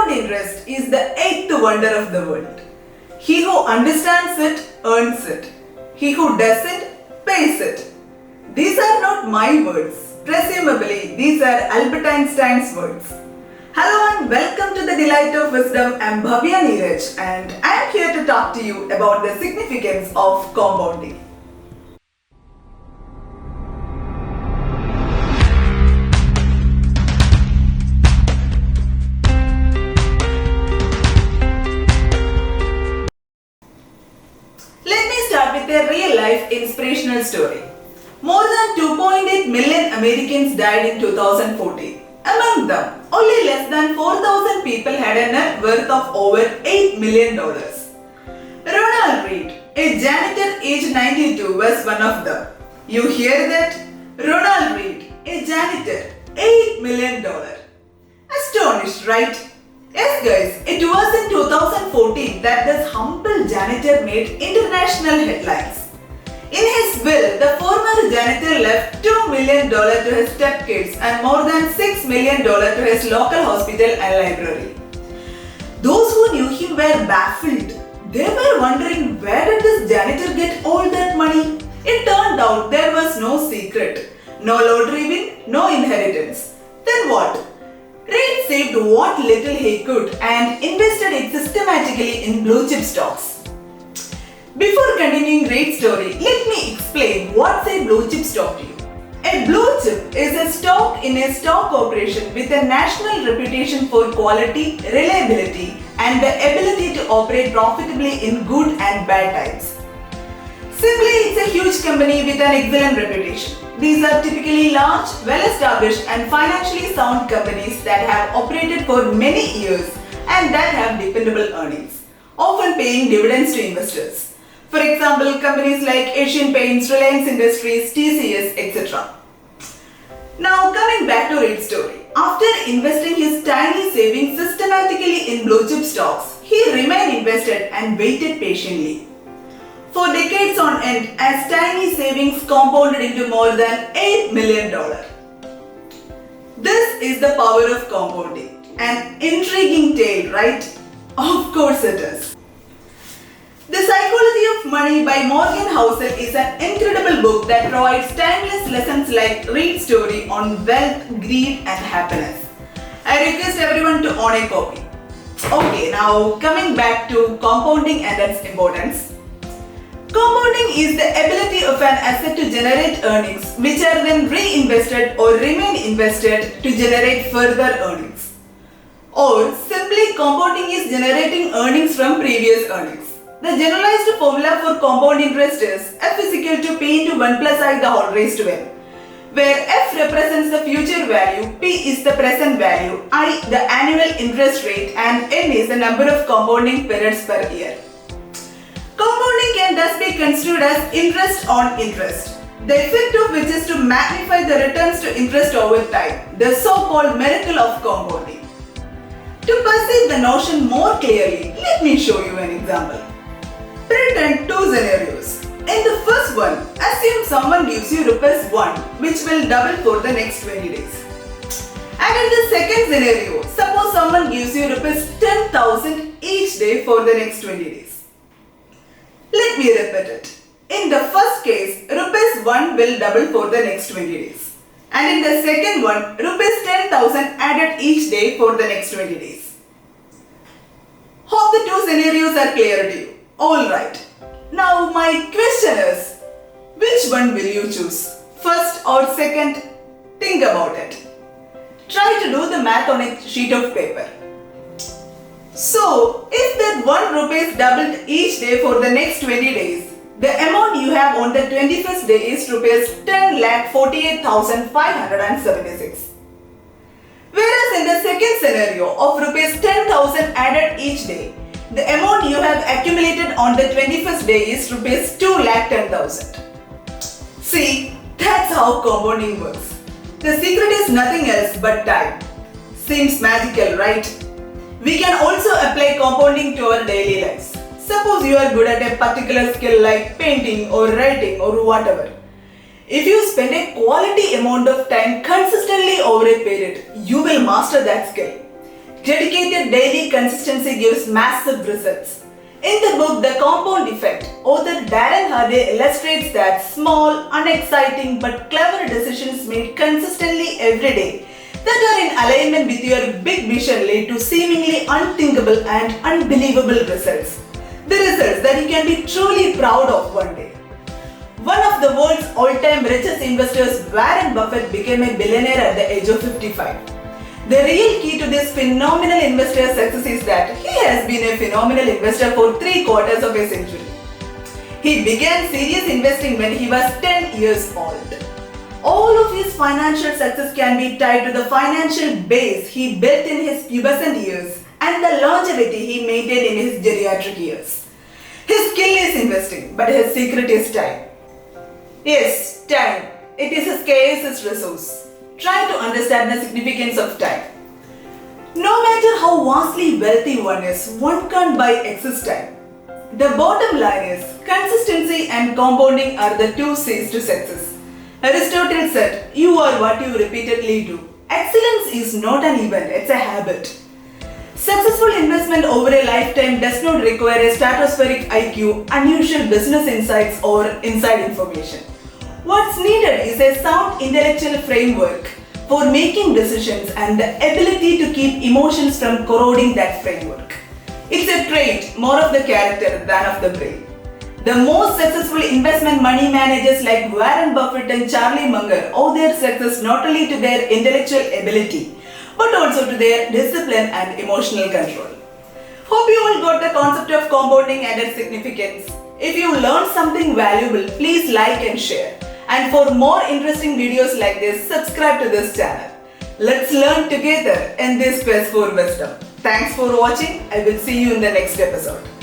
Compound interest is the eighth wonder of the world. He who understands it earns it. He who doesn't pays it. These are not my words. Presumably, these are Albert Einstein's words. Hello and welcome to the Delight of Wisdom. I am Bhavya Neeraj and I am here to talk to you about the significance of compounding. With a real-life inspirational story. More than 2.8 million Americans died in 2014. Among them, only less than 4,000 people had a net worth of over $8 million. Ronald Reed, a janitor aged 92, was one of them. You hear that? Ronald Reed, a janitor, $8 million. Astonished, right? Yes guys, it was in 2014 that this humble janitor made international headlines. In his will, the former janitor left $2 million to his stepkids and more than $6 million to his local hospital and library. Those who knew him were baffled. They were wondering where did this janitor get all that money? It turned out there was no secret, no lottery win, no inheritance. Then what? Reed saved what little he could and invested it systematically in blue chip stocks. Before continuing Reed's story, let me explain what's a blue chip stock to you. A blue chip is a stock in a stock corporation with a national reputation for quality, reliability, and the ability to operate profitably in good and bad times. Simply, it's a huge company with an excellent reputation. These are typically large, well-established and financially sound companies that have operated for many years and that have dependable earnings, often paying dividends to investors. For example, companies like Asian Paints, Reliance Industries, TCS, etc. Now coming back to Reed's story. After investing his tiny savings systematically in blue chip stocks, he remained invested and waited patiently. For decades on end, as tiny savings compounded into more than $8 million. This is the power of compounding. An intriguing tale, right? Of course it is. The Psychology of Money by Morgan Housel is an incredible book that provides timeless lessons like Reed's story on wealth, greed and happiness. I request everyone to own a copy. Okay, now coming back to compounding and its importance. Compounding is the ability of an asset to generate earnings which are then reinvested or remain invested to generate further earnings. Or simply compounding is generating earnings from previous earnings. The generalized formula for compound interest is F is equal to P into 1 plus I the whole raised to N, where F represents the future value, P is the present value, I the annual interest rate and N is the number of compounding periods per year. Compounding can thus be construed as interest on interest, the effect of which is to magnify the returns to interest over time, the so-called miracle of compounding. To perceive the notion more clearly, let me show you an example. Pretend two scenarios. In the first one, assume someone gives you Rs 1 which will double for the next 20 days. And in the second scenario, suppose someone gives you Rs 10,000 each day for the next 20 days. Let me repeat it. In the first case, Rs 1 will double for the next 20 days. And in the second one, Rs 10,000 added each day for the next 20 days. Hope the two scenarios are clear to you. Alright. Now my question is, which one will you choose? First or second? Think about it. Try to do the math on a sheet of paper. So, if that 1 rupees doubled each day for the next 20 days, the amount you have on the 21st day is Rs 10,48,576. Whereas in the second scenario of Rs 10,000 added each day, the amount you have accumulated on the 21st day is Rs 2,10,000. See, that's how compounding works. The secret is nothing else but time. Seems magical, right? We can also apply compounding to our daily lives. Suppose you are good at a particular skill like painting or writing or whatever. If you spend a quality amount of time consistently over a period, you will master that skill. Dedicated daily consistency gives massive results. In the book The Compound Effect, author Darren Hardy illustrates that small, unexciting but clever decisions made consistently every day that are in alignment with your big vision lead to seemingly unthinkable and unbelievable results. The results that you can be truly proud of one day. One of the world's all-time richest investors, Warren Buffett, became a billionaire at the age of 55. The real key to this phenomenal investor's success is that he has been a phenomenal investor for 3/4 of a century. He began serious investing when he was 10 years old. All of his financial success can be tied to the financial base he built in his pubescent years and the longevity he maintained in his geriatric years. His skill is investing, but his secret is time. Yes, time. It is a scarce resource. Try to understand the significance of time. No matter how vastly wealthy one is, one can't buy excess time. The bottom line is, consistency and compounding are the two C's to success. Aristotle said, "You are what you repeatedly do." Excellence is not an event, it's a habit. Successful investment over a lifetime does not require a stratospheric IQ, unusual business insights, or inside information. What's needed is a sound intellectual framework for making decisions and the ability to keep emotions from corroding that framework. It's a trait more of the character than of the brain. The most successful investment money managers like Warren Buffett and Charlie Munger owe their success not only to their intellectual ability, but also to their discipline and emotional control. Hope you all got the concept of compounding and its significance. If you learned something valuable, please like and share. And for more interesting videos like this, subscribe to this channel. Let's learn together in this quest for wisdom. Thanks for watching. I will see you in the next episode.